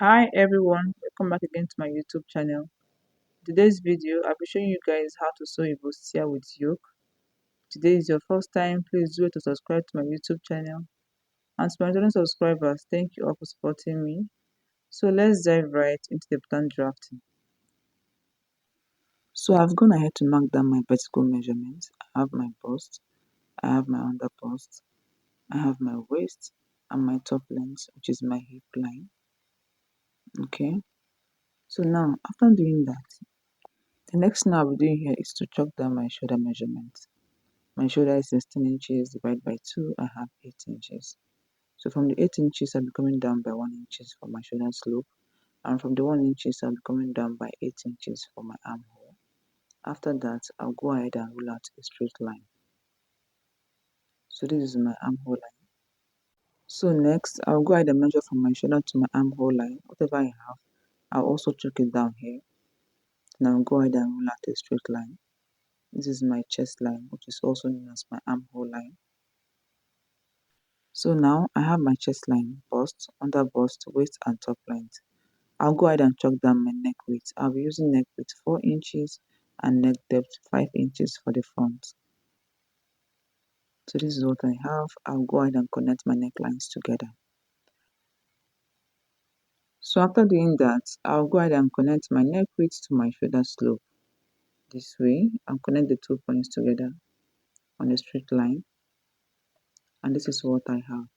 Hi everyone, welcome back again to my YouTube channel. Today's video, I'll be showing you guys how to sew a bustier with yoke. Today is your first time, please do it to subscribe to my YouTube channel. And to my returning subscribers, thank you all for supporting me. So let's dive right into the pattern drafting. So I've gone ahead to mark down my vertical measurements. I have my bust, I have my under bust, I have my waist and my top length, which is my hip line. Okay, so now after doing that, the next thing I'll be doing here is to chalk down my shoulder measurements. My shoulder is 16 inches divided by 2, I have 8 inches. So from the 8 inches, I'll be coming down by 1 inches for my shoulder slope. And from the 1 inches, I'll be coming down by 8 inches for my armhole. After that, I'll go ahead and rule out a straight line. So this is my armhole line. So next, I'll go ahead and measure from my shoulder to my armhole line. Whatever I have, I'll also chalk it down here. Then I'll go ahead and rule out a straight line. This is my chest line, which is also known as my armhole line. So now I have my chest line, bust, under bust, waist and top length. I'll go ahead and chalk down my neck width. I'll be using neck width 4 inches and neck depth 5 inches for the front. So this is what I have. I'll go ahead and connect my necklines together. So after doing that, I'll go ahead and connect my neck width to my shoulder slope. This way, I'll connect the 2 points together on a straight line. And this is what I have.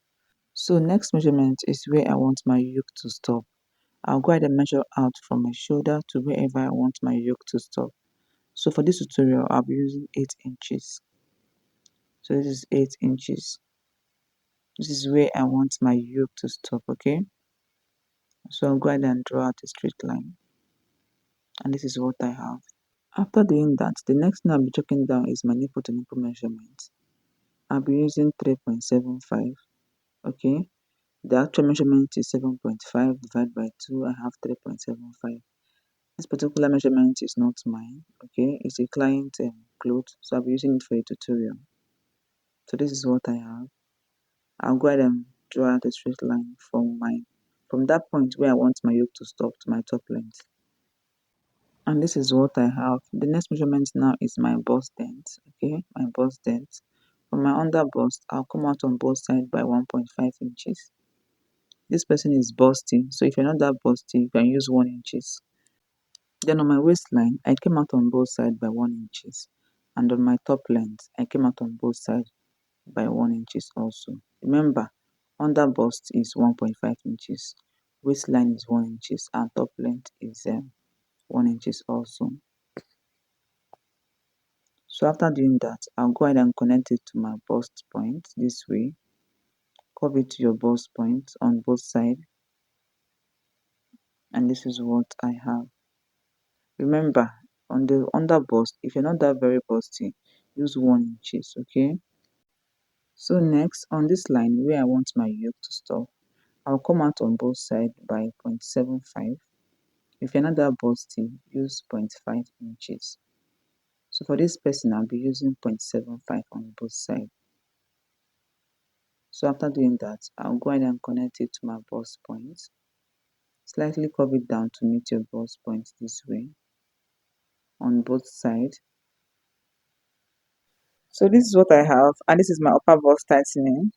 So next measurement is where I want my yoke to stop. I'll go ahead and measure out from my shoulder to wherever I want my yoke to stop. So for this tutorial, I'll be using 8 inches. So this is 8 inches. This is where I want my yoke to stop, okay? So I'll go ahead and draw out a straight line. And this is what I have. After doing that, the next thing I'll be chalking down is my nipple to nipple measurement. I'll be using 3.75, okay? The actual measurement is 7.5 divided by 2. I have 3.75. This particular measurement is not mine, okay? It's a client cloth, so I'll be using it for a tutorial. So this is what I have. I'll go ahead and draw out a straight line from that point where I want my yoke to stop to my top length. And this is what I have. The next measurement now is my bust dent, okay? My bust dent. For my under bust, I'll come out on both sides by 1.5 inches. This person is busting, so if you're not that busty, you can use 1 inches. Then on my waistline, I came out on both sides by 1 inches. And on my top length, I came out on both sides by 1 inches also. Remember, under bust is 1.5 inches, waistline is 1 inches, and top length is 1 inches also. So after doing that, I'll go ahead and connect it to my bust point this way. Curve it to your bust point on both sides, and this is what I have. Remember, on the under bust, if you're not that very busty, use 1 inches, okay? So next, on this line where I want my yoke to stop, I'll come out on both sides by 0.75. If you're not that busty, use 0.5 inches. So for this person, I'll be using 0.75 on both sides. So after doing that, I'll go ahead and connect it to my bust point. Slightly curve it down to meet your bust point this way on both sides. So this is what I have, and this is my upper bust tightening.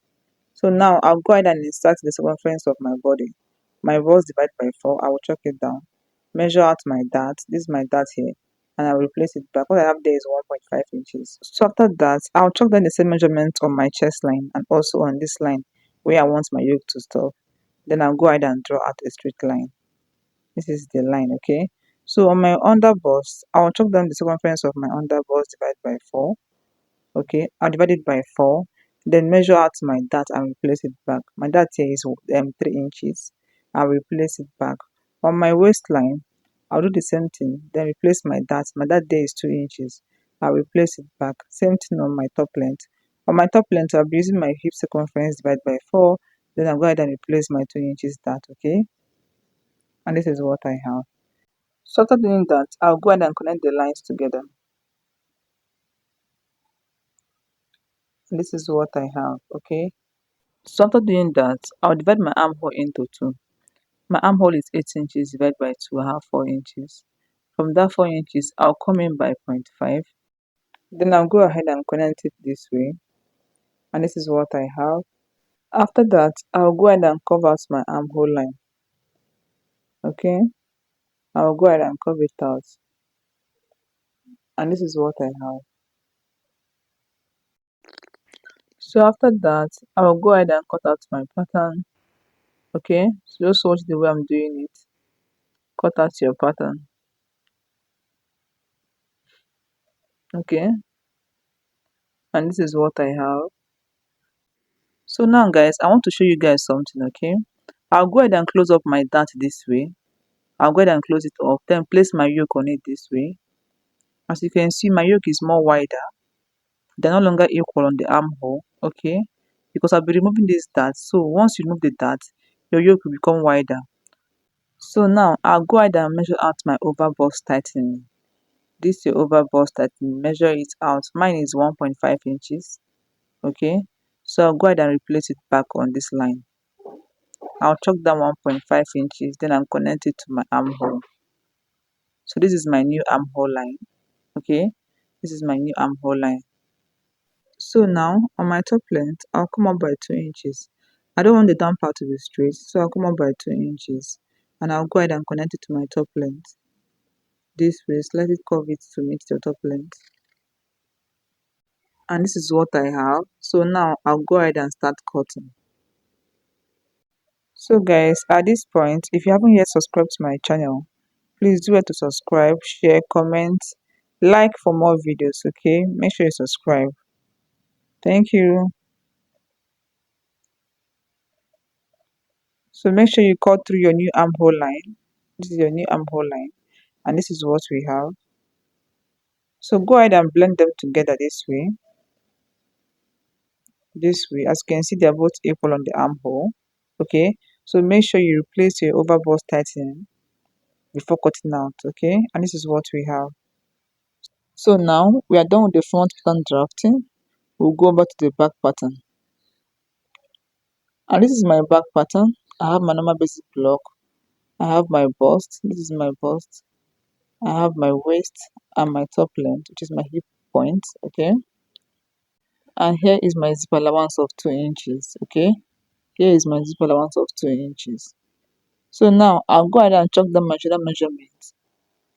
So now I'll go ahead and insert the circumference of my body. My bust divided by 4, I will chalk it down. Measure out my dart. This is my dart here. And I'll replace it back. What I have there is 1.5 inches. So after that, I'll chalk down the same measurement on my chest line and also on this line where I want my yoke to stop. Then I'll go ahead and draw out a straight line. This is the line, okay? So on my under bust, I'll chalk down the circumference of my under bust divided by 4. Okay, I'll divide it by 4. Then measure out my dart and replace it back. My dart here is 3 inches. I'll replace it back. On my waistline, I'll do the same thing. Then replace my dart. My dart there is 2 inches. I'll replace it back. Same thing on my top length. On my top length, I'll be using my hip circumference divided by 4. Then I'll go ahead and replace my 2 inches dart, okay? And this is what I have. So after doing that, I'll go ahead and connect the lines together. And this is what I have, okay? So after doing that, I'll divide my armhole into 2. My armhole is 8 inches divided by 2, I have 4 inches. From that 4 inches, I'll come in by 0.5. Then I'll go ahead and connect it this way. And this is what I have. After that, I'll go ahead and curve out my armhole line. Okay, I'll go ahead and curve it out. And this is what I have. So after that, I'll go ahead and cut out my pattern. Okay, so just watch the way I'm doing it. Cut out your pattern. Okay, and this is what I have. So now guys, I want to show you guys something. Okay, I'll go ahead and close up my dart this way. I'll go ahead and close it up, then place my yoke on it this way. As you can see, my yoke is more wider. They're no longer equal on the armhole. Okay, because I'll be removing this dart. So once you remove the dart, your yoke will become wider. So now I'll go ahead and measure out my over bust tightening. This is your over bust tightening. Measure it out. Mine is 1.5 inches. Okay, so I'll go ahead and replace it back on this line. I'll chalk down 1.5 inches, then I'll connect it to my armhole. So this is my new armhole line. Okay, this is my new armhole line. So now on my top length, I'll come up by 2 inches. I don't want the down part to be straight, so I'll come up by 2 inches. And I'll go ahead and connect it to my top length. This way, slightly curve it to meet your top length. And this is what I have. So now I'll go ahead and start cutting. So guys, at this point, if you haven't yet subscribed to my channel, please do it to subscribe, share, comment, like for more videos. Okay, make sure you subscribe. Thank you. So make sure you cut through your new armhole line. This is your new armhole line, and this is what we have. So go ahead and blend them together this way. This way, as you can see, they are both equal on the armhole. Okay, so make sure you replace your over bust tightening before cutting out. Okay, and this is what we have. So now we are done with the front pattern drafting. We'll go back to the back pattern. And this is my back pattern. I have my normal basic block. I have my bust. This is my bust. I have my waist and my top length, which is my hip point. Okay, and here is my zip allowance of 2 inches. Okay, here is my zip allowance of 2 inches. So now I'll go ahead and chalk down my shoulder measurement.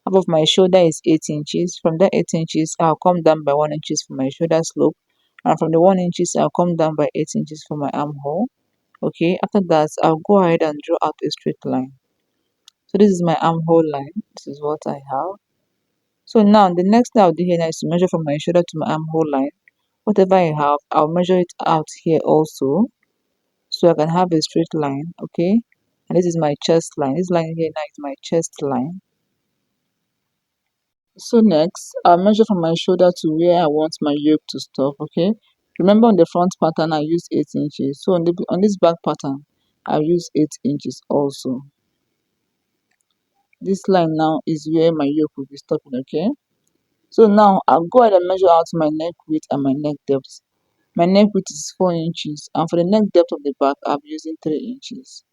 Half of my shoulder is 8 inches. From that 8 inches, I'll come down by 1 inches for my shoulder slope. And from the 1 inches, I'll come down by 8 inches for my armhole. Okay, after that, I'll go ahead and draw out a straight line. So this is my armhole line. This is what I have. So now the next thing I'll do here now is to measure from my shoulder to my armhole line. Whatever I have, I'll measure it out here also, so I can have a straight line. Okay, and this is my chest line. This line here now is my chest line. So next, I'll measure from my shoulder to where I want my yoke to stop. Okay, remember on the front pattern I used 8 inches. So on this back pattern, I'll use 8 inches also. This line now is where my yoke will be stopping. Okay, so now I'll go ahead and measure out my neck width and my neck depth. My neck width is 4 inches, and for the neck depth of the back, I'm using 3 inches.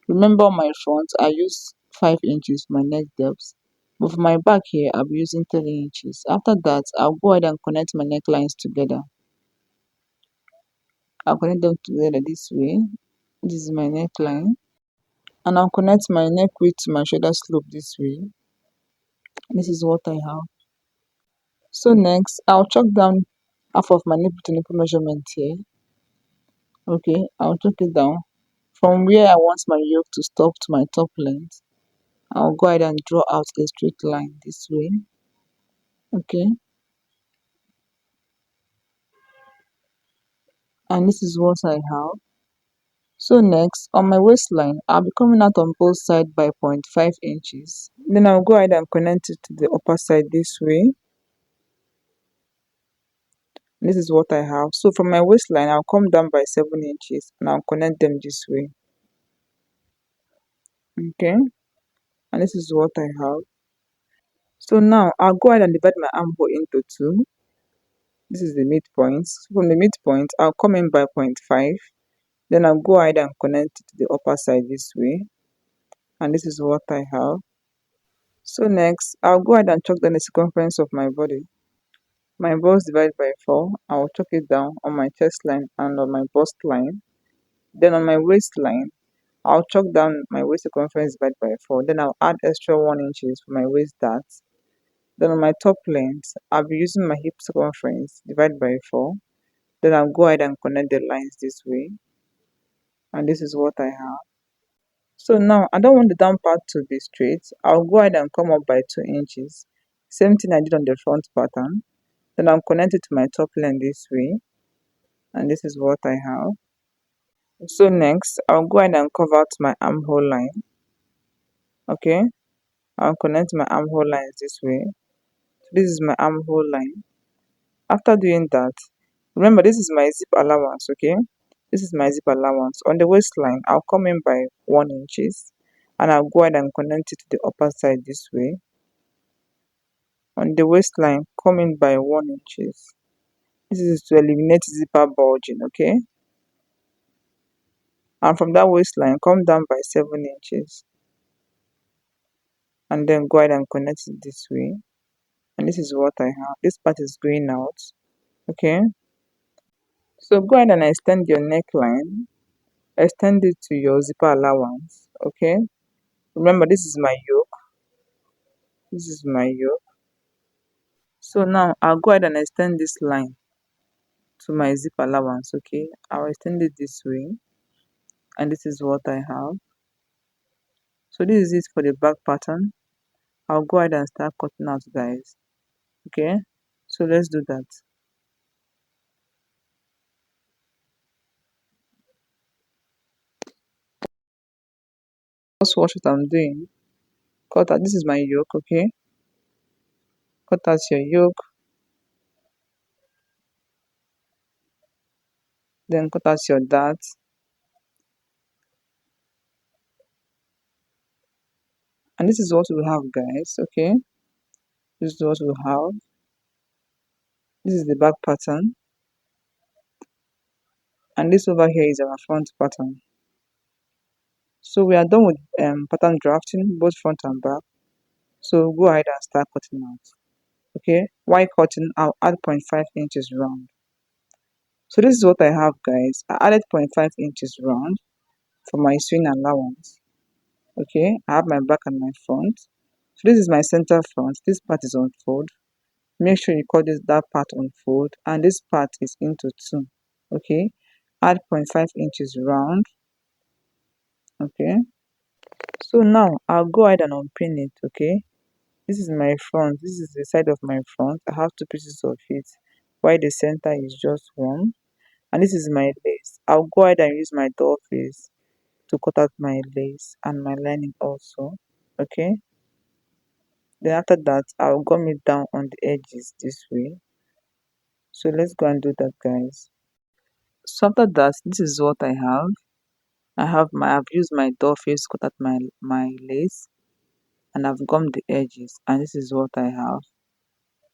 Remember on my front, I use 5 inches for my neck depth. But for my back here, I'll be using 3 inches. After that, I'll go ahead and connect my necklines together. I'll connect them together this way. This is my neckline. And I'll connect my neck width to my shoulder slope this way. This is what I have. So next, I'll chalk down half of my nipple to nipple measurement here. Okay, I'll chalk it down. From where I want my yoke to stop to my top length, I'll go ahead and draw out a straight line this way. Okay, and this is what I have. So next, on my waistline, I'll be coming out on both sides by 0.5 inches. Then I'll go ahead and connect it to the upper side this way. This is what I have. So from my waistline, I'll come down by 7 inches and I'll connect them this way. Okay, and this is what I have. So now I'll go ahead and divide my armhole into two. This is the midpoint. So from the midpoint, I'll come in by 0.5. Then I'll go ahead and connect it to the upper side this way. and this is what I have. So next, I'll go ahead and chalk down the circumference of my body. My bust divided by 4, I'll chalk it down on my chest line and on my bust line. Then on my waistline, I'll chalk down my waist circumference divided by 4. Then I'll add extra 1 inches for my waist dart. Then on my top length, I'll be using my hip circumference divided by 4. Then I'll go ahead and connect the lines this way. And this is what I have. So now I don't want the down part to be straight. I'll go ahead and come up by 2 inches. Same thing I did on the front pattern. Then I'll connect it to my top length this way. And this is what I have. So next, I'll go ahead and cover out my armhole line. Okay, I'll connect my armhole lines this way. So this is my armhole line. After doing that, remember this is my zip allowance. Okay, this is my zip allowance. On the waistline, I'll come in by 1 inches, and I'll go ahead and connect it to the upper side this way. On the waistline, come in by 1 inches. This is to eliminate zipper bulging. Okay, and from that waistline, come down by 7 inches, and then go ahead and connect it this way. And this is what I have. This part is going out. Okay, so go ahead and extend your neckline. Extend it to your zipper allowance. Okay, remember this is my yoke. This is my yoke. So now I'll go ahead and extend this line to my zip allowance. Okay, I'll extend it this way, and this is what I have. So this is it for the back pattern. I'll go ahead and start cutting out, guys. Okay, so let's do that. Just watch what I'm doing. Cut out. This is my yoke. Okay, cut out your yoke, then cut out your dart. And this is what we have, guys. Okay, this is what we have. This is the back pattern, and this over here is our front pattern. So we are done with pattern drafting, both front and back. So go ahead and start cutting out. Okay, while cutting, I'll add 0.5 inches round. So this is what I have, guys. I added 0.5 inches round for my swing allowance. Okay, I have my back and my front. So this is my center front. This part is on fold. Make sure you cut that part on fold, and this part is into 2. Okay, add 0.5 inches round. Okay, so now I'll go ahead and unpin it. Okay, this is my front. This is the side of my front. I have 2 pieces of it, while the center is just 1. And this is my lace. I'll go ahead and use my doll face to cut out my lace and my lining also. Okay, then after that I'll gum it down on the edges this way. So let's go and do that, guys. So after that, this is what I have. I've used my doll face to cut out my lace, and I've gummed the edges, and this is what I have.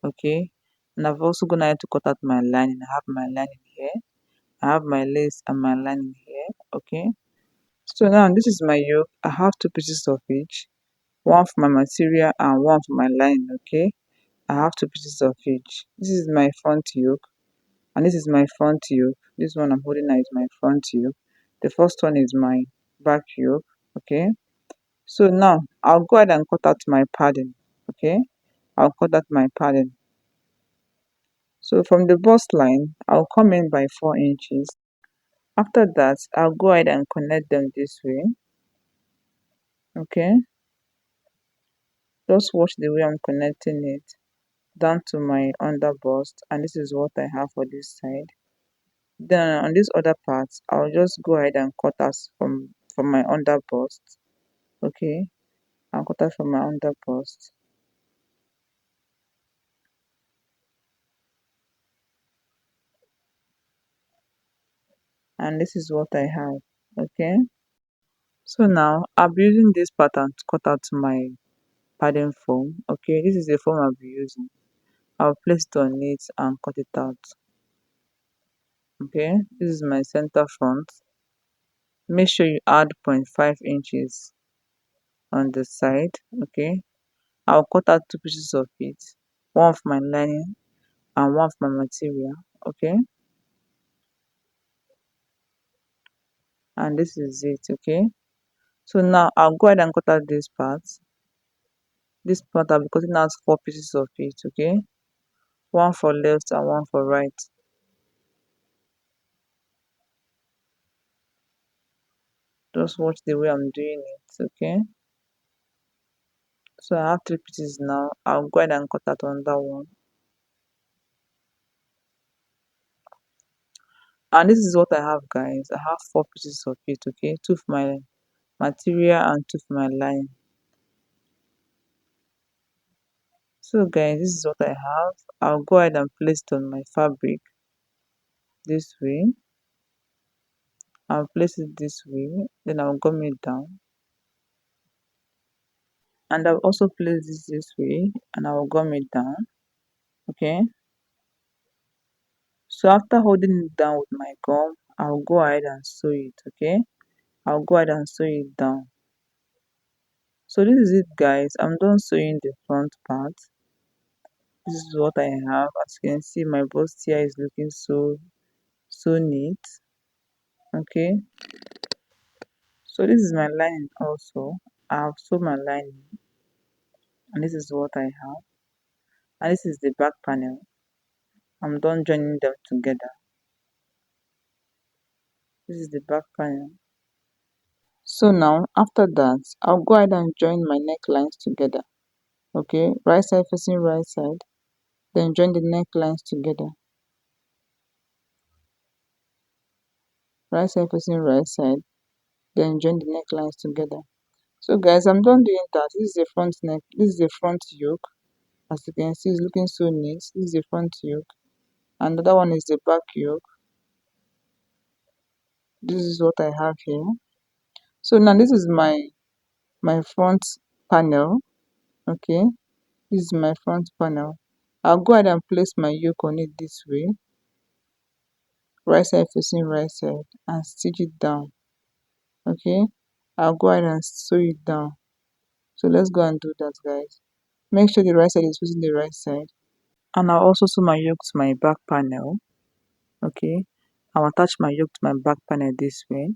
Okay, and I've also gone ahead to cut out my lining. I have my lining here, I have my lace and my lining here. Okay, so now this is my yoke. I have 2 pieces of each, one for my material and one for my lining. Okay, I have 2 pieces of each. This is my front yoke, and this is my front yoke. This one I'm holding now is my front yoke. The first one is my back yoke. Okay, so now I'll go ahead and cut out my padding. Okay, I'll cut out my padding. So from the bust line, I'll come in by 4 inches. After that, I'll go ahead and connect them this way. Okay, just watch the way I'm connecting it down to my under bust, and this is what I have for this side. Then on this other part, I'll just go ahead and cut out from my under bust. Okay, I'll cut out from my under bust, and this is what I have. Okay, so now I'll be using this pattern to cut out my padding foam. Okay, this is the foam I'll be using. I'll place it on it and cut it out. Okay, this is my center front. Make sure you add 0.5 inches on the side. Okay, I'll cut out two pieces of it, one of my lining and one of my material. Okay, and this is it. Okay, so now I'll go ahead and cut out this part. This part I'll be cutting out four pieces of it. Okay, one for left and one for right. Just watch the way I'm doing it. Okay, so I have three pieces now. I'll go ahead and cut out another one. And this is what I have, guys. I have four pieces of it. Okay, two for my material and two for my line. So guys, this is what I have. I'll go ahead and place it on my fabric this way. I'll place it this way, then I'll gum it down, and I'll also place this way and I'll gum it down. Okay, so after holding it down with my gum, I'll go ahead and sew it. Okay, I'll go ahead and sew it down. So this is it, guys. I'm done sewing the front part. This is what I have. As you can see, my bustier is looking so neat. Okay, so this is my lining also. I have sewn my lining, and this is what I have. And this is the back panel. I'm done joining them together. This is the back panel. So now after that, I'll go ahead and join my necklines together. Okay, right side facing right side, then join the necklines together. Right side facing right side, then join the necklines together. So guys, I'm done doing that. This is the front neck. This is the front yoke. As you can see, it's looking so neat. This is the front yoke. And the other one is the back yoke. This is what I have here. So now this is my front panel. Okay, this is my front panel. I'll go ahead and place my yoke on it this way, right side facing right side, and stitch it down. Okay, I'll go ahead and sew it down. So let's go and do that, guys. Make sure the right side is facing the right side. And I'll also sew my yoke to my back panel. Okay, I'll attach my yoke to my back panel this way.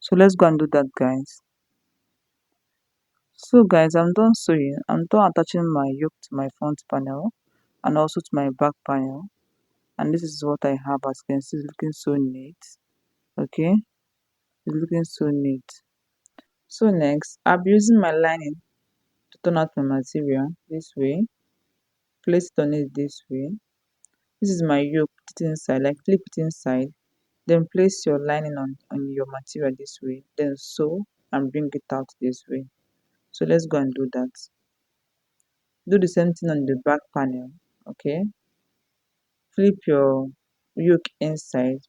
So let's go and do that, guys. So guys, I'm done sewing. I'm done attaching my yoke to my front panel and also to my back panel. And this is what I have. As you can see, it's looking so neat. Okay, it's looking so neat. So next, I'll be using my lining to turn out my material this way. Place it on it this way. This is my yoke. Put it inside, like flip it inside. Then place your lining on your material this way. Then sew and bring it out this way. So let's go and do that. Do the same thing on the back panel. Okay, flip your yoke inside,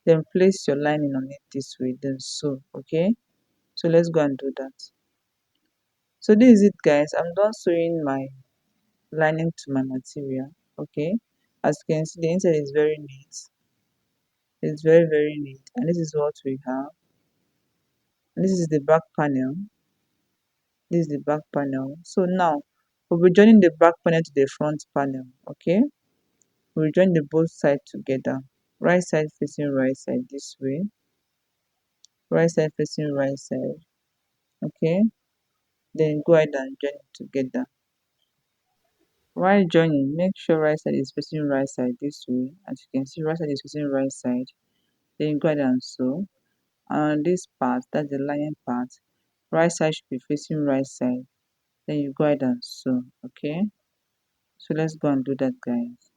then place your lining on it this way, then sew. Okay, so let's go and do that. So this is it, guys. I'm done sewing my lining to my material. Okay, as you can see, the inside is very neat. It's very neat, and this is what we have. And this is the back panel. This is the back panel. So now we'll be joining the back panel to the front panel. Okay, we'll join the both sides together. Right side facing right side this way, right side facing right side. Okay, then go ahead and join it together. While joining, make sure right side is facing right side this way. As you can see, right side is facing right side. Then go ahead and sew. And this part, that's the lining part, right side should be facing right side. Then you go ahead and sew. Okay, so let's go and do that, guys.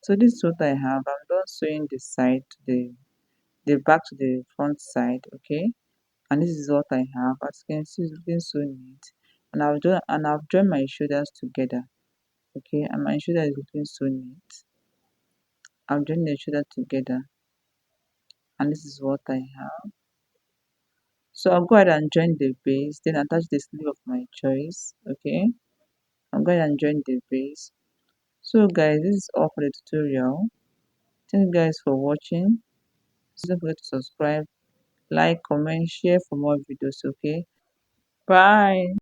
So this is what I have. I'm done sewing the side to the back to the front side. Okay, and this is what I have. As you can see, it's looking so neat. And I've joined my shoulders together. Okay, and my shoulder is looking so neat. I've joined the shoulder together, and this is what I have. So I'll go ahead and join the base, then attach the sleeve of my choice. Okay, I'll go ahead and join the base. So guys, this is all for the tutorial. Thank you guys for watching. Don't forget to subscribe, like, comment, share for more videos. Okay, Bye.